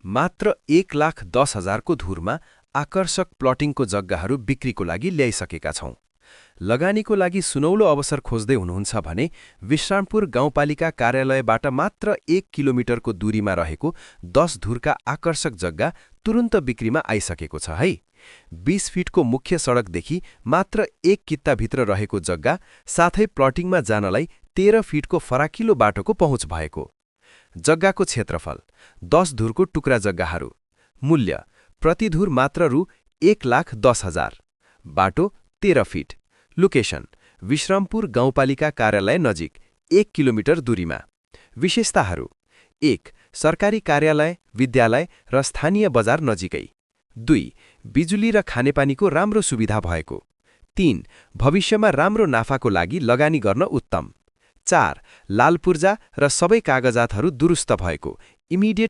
मात्र 1,10,000 को धुरमा आकर्षक प्लटिङको जग्गाहरू बिक्रीको लागि ल्याइसकेका छौं। लगानीको लागि सुनौलो अवसर खोज्दै हुनुहुन्छ भने विश्रामपुर गाउँपालिका कार्यालयबाट मात्र 1 किलोमिटरको दूरीमा रहेको 10 धुरका आकर्षक जग्गा तुरुन्त बिक्रीमा आइसकेको छ है। 20 फिटको मुख्य सडकदेखि मात्र 1 कित्ताभित्र रहेको जग्गा साथै प्लटिङमा जानलाई 13 फिटको फराकिलो बाटोको पहुँच भएको। जग्गाको क्षेत्रफल 10 धुरको टुक्रा जग्गाहरू। मूल्य प्रति धुर मात्र रु 1,10,000। बाटो 13 फिट। लोकेसन विश्रामपुर गाउँपालिका कार्यालय नजिक 1 किलोमिटर दूरीमा। विशेषताहरू 1. सरकारी कार्यालय, विद्यालय र स्थानीय बजार नजिकै। 2. बिजुली र खानेपानीको राम्रो सुविधा भएको। 3. भविष्यमा राम्रो नाफाको लागि लगानी गर्न उत्तम। 4. लाल पूर्जा र सबै कागजातहरू दुरुस्त भएको, इमिडिएट